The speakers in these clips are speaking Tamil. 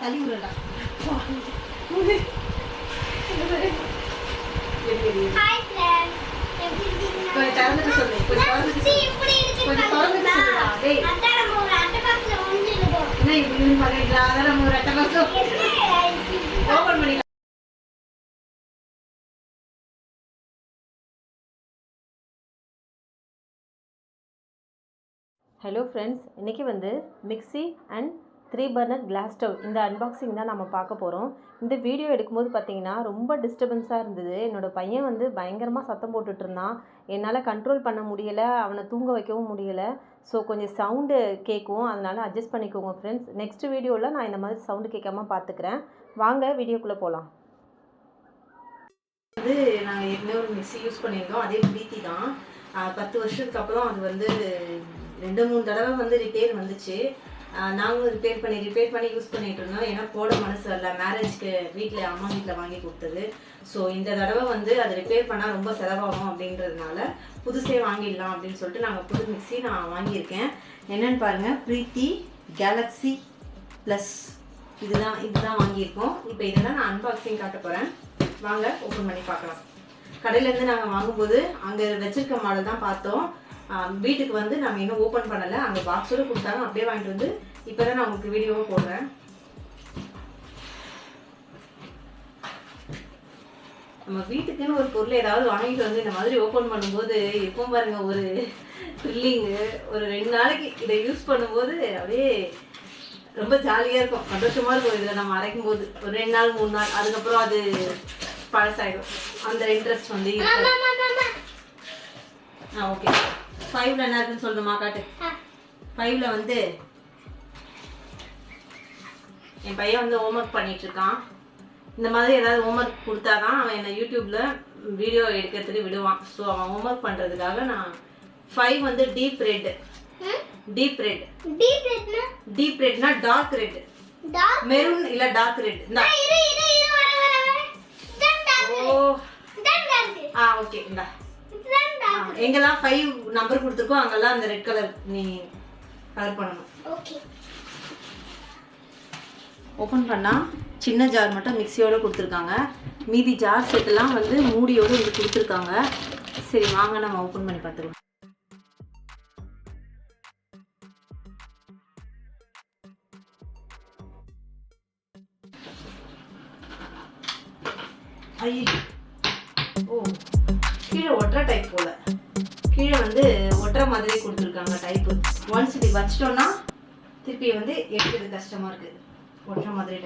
தள்ளி விடுறா. ஹாய் ஃப்ரெண்ட்ஸ், எப்படி இருக்கீங்க? கொஞ்சம் திறந்துட்டு சொல்லு. கொஞ்சம் திறந்துட்டு சொல்லுடா. டேய் அட்டை நம்ம ஒரு அட்டை பாக்ஸ்ல ஒளிஞ்சிருக்கோம். என்ன இப்படின்னு பாக்குறீங்களா? அதான் நம்ம ஒரு அட்டை பாக்ஸ் ஓபன் பண்ணி ஹலோ ஃப்ரெண்ட்ஸ், இன்றைக்கி வந்து mixie and 3 burner class stove இந்த அன்பாக்சிங் தான் நம்ம பார்க்க போகிறோம். இந்த வீடியோ எடுக்கும்போது பார்த்திங்கன்னா ரொம்ப டிஸ்டர்பன்ஸாக இருந்தது. என்னோடய பையன் வந்து பயங்கரமாக சத்தம் போட்டுட்டு இருந்தான். என்னால் கண்ட்ரோல் பண்ண முடியலை, அவனை தூங்க வைக்கவும் முடியலை. ஸோ கொஞ்சம் சவுண்டு கேட்கும், அதனால் அட்ஜஸ்ட் பண்ணிக்கோங்க ஃப்ரெண்ட்ஸ். நெக்ஸ்ட் வீடியோவில் நான் இந்த மாதிரி சவுண்டு கேட்காம பார்த்துக்கிறேன். வாங்க வீடியோக்குள்ளே போகலாம். வந்து நாங்கள் ஏற்கனவே ஒரு மிக்ஸி யூஸ் பண்ணியிருந்தோம். அதே பிரீத்தி தான். 10 வருஷத்துக்கு அப்புறம் அது வந்து 2-3 தடவை வந்து ரிப்பேர் வந்துச்சு. நாங்களும் ரிப்பேர் பண்ணி யூஸ் பண்ணிட்டு இருந்தோம். ஏன்னா போட மனசு வரல, மேரேஜ்க்கு வீட்டில் அம்மா வீட்டில் வாங்கி கொடுத்தது. ஸோ இந்த தடவை வந்து அது ரிப்பேர் பண்ணால் ரொம்ப செலவாகும் அப்படின்றதுனால புதுசே வாங்கிடலாம் அப்படின்னு சொல்லிட்டு நாங்கள் புது மிக்ஸி நான் வாங்கியிருக்கேன். என்னென்னு பாருங்கள், பிரீத்தி கேலக்ஸி ப்ளஸ் இதுதான் வாங்கியிருக்கோம். இப்போ இதெல்லாம் நான் அன்பாக்சிங் காட்ட போகிறேன். வாங்க ஓப்பன் பண்ணி பார்க்கலாம். கடையிலேருந்து நாங்கள் வாங்கும்போது அங்கே வச்சிருக்க மாடல் தான் பார்த்தோம். வீட்டுக்கு வந்து நாங்கள் இன்னும் ஓப்பன் பண்ணலை. அங்கே பாக்ஸோடு கொடுத்தாங்க, அப்படியே வாங்கிட்டு வந்து இப்போ தான் நான் உங்களுக்கு வீடியோவை போடுறேன். நம்ம வீட்டுக்குன்னு ஒரு பொருள் ஏதாவது வாங்கிட்டு வந்து இந்த மாதிரி ஓப்பன் பண்ணும்போது எப்பவும் பாருங்க ஒரு த்ரில்லிங்கு. ஒரு 2 நாளைக்கு இதை யூஸ் பண்ணும்போது அப்படியே ரொம்ப ஜாலியாக இருக்கும், சந்தோஷமாக இருக்கும். இதில் நம்ம அரைக்கும் போது ஒரு 2 நாள் 3 நாள், அதுக்கப்புறம் அது பழசாயிடும். அந்த இன்ட்ரெஸ்ட் வந்து ஓகே. 5ல என்ன இருக்குன்னு சொல்லணுமா? காட்டு. 5ல வந்து என் பையன் வந்து ஹோம்ஒர்க் பண்ணிட்டு இருக்கான். இந்த மாதிரி ஏதாவது ஹோம்ஒர்க் கொடுத்தாதான் அவன் என்னை யூடியூப்ல வீடியோ எடுக்கிறதுக்கு விடுவான். ஸோ அவன் ஹோம்ஒர்க் பண்ணுறதுக்காக நான் 5 வந்து டீப் ரெட்னா டார்க் ரெட், மெரூன் இல்ல டார்க் ரெட். ஓகே, இந்தா எங்கெல்லாம் 5 நம்பர் கொடுத்துருக்கோம் அங்கெல்லாம் அந்த ரெட் கலர் நீ கலர் பண்ணணும். ஓப்பன் பண்ணா சின்ன ஜார் மட்டும் மிக்ஸியோட கொடுத்துருக்காங்க. மீதி ஜார் செட்டெல்லாம் வந்து மூடியோடு வந்து கொடுத்துருக்காங்க. சரி வாங்க நம்ம ஓப்பன் பண்ணி பார்த்துக்கலாம். ஓ, கீழே ஒட்டுற டைப் போல. கீழே வந்து ஒட்டுற மாதிரி கொடுத்துருக்காங்க டைப்பு. ஒன்ஸ் இப்படி வச்சிட்டோம்னா திருப்பி வந்து எடுக்கிறது கஷ்டமா இருக்கு. ஒட்டுற மாதிரி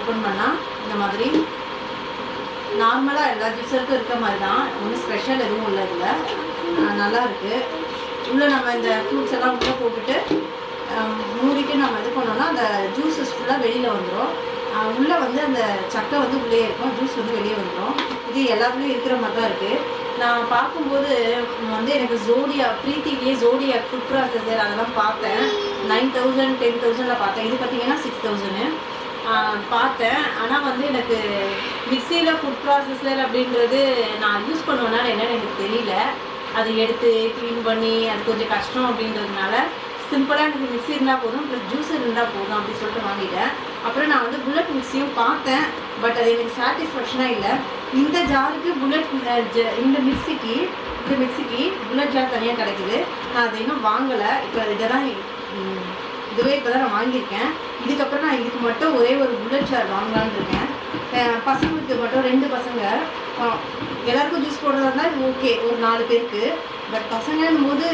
ஓப்பன் பண்ணால் இந்த மாதிரி நார்மலாக எல்லா ஜூஸருக்கும் இருக்க மாதிரி தான். ஒன்றும் ஸ்பெஷல் எதுவும் இல்லை. இதில் நல்லா இருக்குது. உள்ளே நம்ம இந்த ஃப்ரூட்ஸ் எல்லாம் உள்ளே போட்டுட்டு மூடிட்டு நம்ம இது பண்ணோம்னா அந்த ஜூஸஸ் ஃபுல்லாக வெளியில் வந்துடும். உள்ளே வந்து அந்த சக்கை வந்து உள்ளே இருக்கும், ஜூஸ் வந்து வெளியே வந்துடும். இது எல்லாத்துலேயும் இருக்கிற மாதிரி தான் இருக்குது. நான் பார்க்கும்போது வந்து எனக்கு பிரீத்திலேயே ஜோடியா ஃபுட் ப்ராசஸர் அதெல்லாம் பார்த்தேன். 9,000 10,000 பார்த்தேன். இது பார்த்தீங்கன்னா 6,000 பார்த்தேன். ஆனால் வந்து எனக்கு மிக்சியில் ஃபுட் ப்ராசஸர் அப்படின்றது நான் யூஸ் பண்ணுவேனால என்னன்னு எனக்கு தெரியல. அதை எடுத்து க்ளீன் பண்ணி அது கொஞ்சம் கஷ்டம் அப்படின்றதுனால சிம்பிளாக எனக்கு மிக்ஸி இருந்தால் போதும், ப்ளஸ் ஜூஸர் இருந்தால் போதும் அப்படின்னு சொல்லிட்டு வாங்கிட்டேன். அப்புறம் நான் வந்து புல்லட் மிக்ஸியும் பார்த்தேன், பட் அது எனக்கு சாட்டிஸ்ஃபேக்ஷனாக இல்லை. இந்த ஜாருக்கு இந்த மிக்ஸிக்கு புல்லட் ஜார் தனியாக கிடைக்குது. நான் அதை இன்னும் வாங்கலை. இப்போ இதுவே இப்போ தான் நான் வாங்கியிருக்கேன். இதுக்கப்புறம் நான் இதுக்கு மட்டும் ஒரே ஒரு புல்லட் ஜார் வாங்கலான்னு இருக்கேன். பசங்களுக்கு மட்டும் 2 பசங்க, எல்லாருக்கும் ஜூஸ் போடுறதா இருந்தால் இது ஓகே ஒரு 4 பேருக்கு. பட் பசங்கன்னும் போது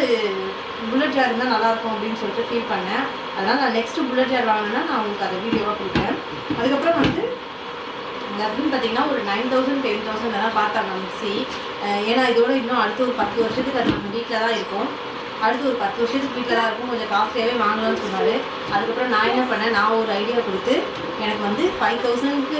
புல்லட் ஜார் இருந்தால் நல்லாயிருக்கும் அப்படின்னு சொல்லிட்டு ஃபீல் பண்ணேன். அதனால் நான் நெக்ஸ்ட்டு புல்லட் ஜார் வாங்கினேன்னா நான் உங்களுக்கு அதை வீடியோவாக கொடுப்பேன். அதுக்கப்புறம் வந்து அப்படின்னு பார்த்தீங்கன்னா ஒரு 9,000 10,000 தான் பார்த்தாங்க மிக்ஸி. ஏன்னா இதோட இன்னும் அடுத்த ஒரு 10 வருஷத்துக்கு அது நம்ம வீட்டில் தான் இருக்கும். அடுத்து ஒரு 10 வருஷத்துக்கு வீட்டில் தான் இருக்கும், கொஞ்சம் காஸ்ட்லியாகவே வாங்கலாம்னு சொன்னார். அதுக்கப்புறம் நான் என்ன பண்ணேன், நான் ஒரு ஐடியா கொடுத்து எனக்கு வந்து 5000க்கு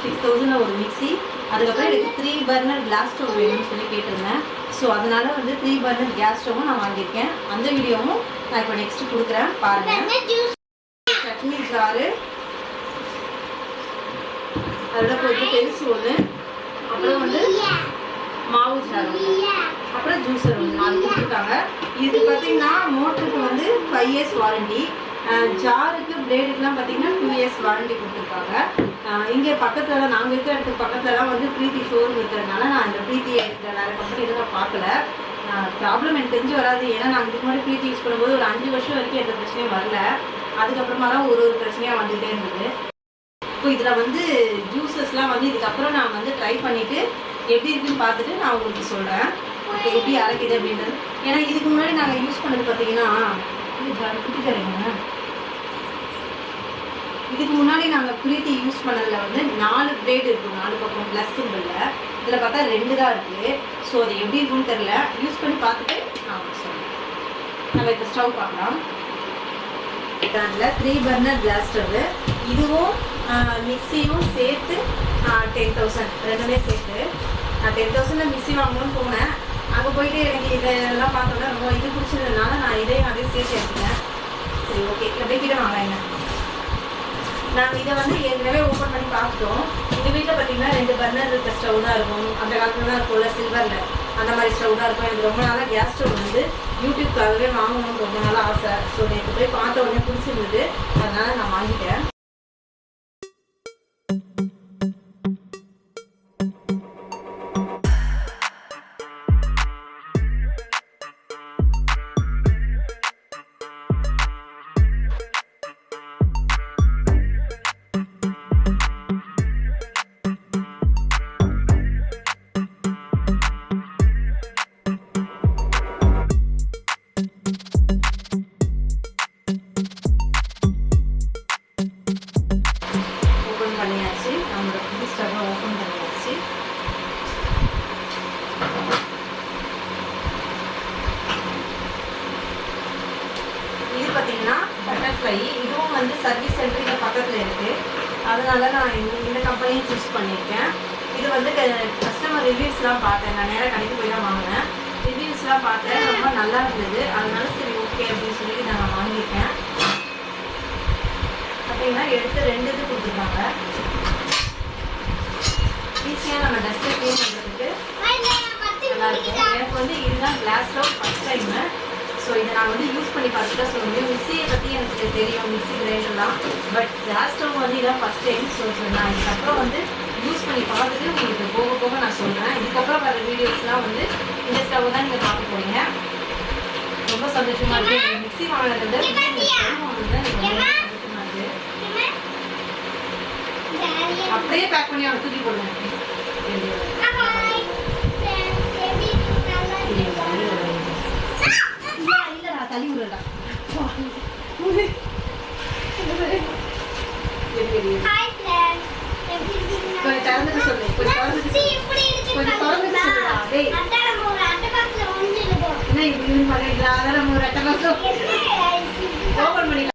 6000 ஒரு மிக்ஸி, அதுக்கப்புறம் எனக்கு 3 பர்னர் கிளாஸ் ஸ்டவ் வேணும்னு சொல்லி கேட்டிருந்தேன். ஸோ அதனால் வந்து 3 பர்னர் கேஸ் ஸ்டவ்வும் நான் வாங்கியிருக்கேன். அந்த வீடியோவும் நான் இப்போ நெக்ஸ்ட்டு கொடுக்குறேன் பாருங்கள். சட்னி ஜாரு, அதோட போயிட்டு பெருசு ஒன்று, அப்புறம் வந்து மாவு ஜாரு, அப்புறம் ஜூஸர் ஒன்று 4 கொடுத்துருக்காங்க. இது பார்த்தீங்கன்னா மோட்டருக்கு வந்து 5 இயர்ஸ் வாரண்டி, ஜாருக்கு பிளேடுக்கெலாம் பார்த்தீங்கன்னா 2 இயர்ஸ் வாரண்டி கொடுத்துருக்காங்க. இங்கே பக்கத்தில் தான் நாங்கள் இருக்கிற இடத்துக்கு பக்கத்துலலாம் வந்து ப்ரீத்தி ஷோரூம் இருக்கிறதுனால நான் இந்த ப்ரீத்தி இருக்கிற வேறு கம்பெனி நான் பார்க்கல. ப்ராப்ளம் எனக்கு தெரிஞ்சு வராது, ஏன்னா நாங்கள் இதுக்கு முன்னாடி ப்ரீத்தி யூஸ் பண்ணும்போது ஒரு 5 வருஷம் வரைக்கும் எந்த பிரச்சனையும் வரல. அதுக்கப்புறமா தான் ஒரு பிரச்சனையாக வந்துகிட்டே இருந்தது. இப்போ இதில் வந்து ஜூஸஸ்லாம் வந்து இதுக்கப்புறம் நான் வந்து ட்ரை பண்ணிவிட்டு எப்படி இருக்குன்னு பார்த்துட்டு நான் உங்களுக்கு சொல்கிறேன் எப்படி அரைக்குது அப்படின்றது. ஏன்னா இதுக்கு முன்னாடி நாங்கள் யூஸ் பண்ணது பார்த்தீங்கன்னா இதுக்கு முன்னாடி நாங்கள் ப்ரீத்தி யூஸ் பண்ணதில் வந்து 4 பிளேடு இருக்கும், 4 பக்கம் ப்ளஸ் சிம்பிளில். இதில் பார்த்தா 2 தான் இருக்குது. ஸோ அது எப்படி இருக்குன்னு தெரில, யூஸ் பண்ணி பார்த்துட்டு நான் உங்களுக்கு சொல்கிறேன். நம்ம இப்போ ஸ்டவ் பார்க்கலாம். பிராண்டில் 3 பர்னர் கிளாஸ் ஸ்டவ்வு, இதுவும் மிக்சியும் சேர்த்து 10,000, ரெண்டுமே சேர்த்து. நான் 10,000 மிக்சி வாங்கணும்னு போனேன். அங்கே போயிட்டு எனக்கு இதெல்லாம் பார்த்தோன்னா ரொம்ப இது பிடிச்சதுனால நான் இதையும் அதையும் சேர்த்து எடுத்துட்டேன். சரி ஓகே, அப்படியே கிட்ட வாங்க. நாங்கள் இதை வந்து ஏற்கனவே ஓப்பன் பண்ணி பார்த்துட்டோம். எங்கள் வீட்டில் பார்த்தீங்கன்னா 2 பர்னர் இருக்க ஸ்டவ் தான் இருக்கும். அந்த காலத்தில் தான் இருக்கும்ல சில்வரில், அந்த மாதிரி ஸ்டவ் தான் இருக்கும். எனக்கு ரொம்ப நாளாக கேஸ் ஸ்டவ் வந்து யூடியூப்காகவே வாங்கணும்னு ரொம்ப நாளாக ஆசை. ஸோ நேற்று போய் பார்த்த உடனே பிடிச்சிருந்தது, அதனால் நான் வாங்கிட்டேன். பண்ணியாச்சு, நம்மளோட புது ஸ்டவ்வை ஓப்பன் பண்ணியாச்சு. இது பார்த்தீங்கன்னா பட்டர்ஃப்ளை, இதுவும் வந்து சர்வீஸ் சென்டருக்கு பக்கத்தில் இருக்குது. அதனால நான் இந்த கம்பெனியும் சூஸ் பண்ணியிருக்கேன். இது வந்து கஸ்டமர் ரிவ்யூஸ்லாம் பார்த்தேன், நான் நேராக கடைக்கு போய் தான் வாங்கினேன். ரிவ்யூஸ்லாம் பார்த்தேன், ரொம்ப நல்லா இருந்தது. அதனால சரி ஓகே அப்படின்னு சொல்லி நான் வாங்கியிருக்கேன். பார்த்தீங்கன்னா எடுத்து 2 இது கொடுத்துருக்காங்க. ஈஸியாக நம்ம டஸ்ட்டை க்ளீன் பண்ணுறதுக்கு நல்லாயிருக்கும். எனக்கு வந்து இதுதான் class stove first time. So இதை நான் வந்து யூஸ் பண்ணி பார்த்துட்டு சொல்ல முடியும். மிக்சியை பற்றி எனக்கு தெரியும், மிக்சி கிரைண்டர்லாம். பட் கிளாஸ் ஸ்டவ் வந்து இதான் ஃபஸ்ட் டைம். ஸோ நான் இதுக்கப்புறம் வந்து யூஸ் பண்ணி பார்த்துட்டு உங்களுக்கு போக போக நான் சொல்கிறேன். இதுக்கப்புறம் வர வீடியோஸ்லாம் வந்து இந்த ஸ்டவ் தான் நீங்கள் பார்க்க போகிறீங்க. ரொம்ப சந்தோஷமாக இருக்குது. மிக்சி வாங்கினதை விட இந்த ஸ்டவ் வாங்கினது தான் எனக்கு ரொம்ப சந்தோஷமாக இருக்குது. அப்படியே பேக் பண்ணி அவன் தூக்கி போடுவேன். இல்லடா தள்ளி விடுறா. கொஞ்சம் திறந்துட்டு சொல்லு, கொஞ்சம் திறந்துட்டு சொல்லுடா. டேய் என்ன இப்படி பண்ணுறீங்களா? அதான் நம்ம ஒரு 8 மாதம் ஓப்பன் பண்ணிக்கலாம்.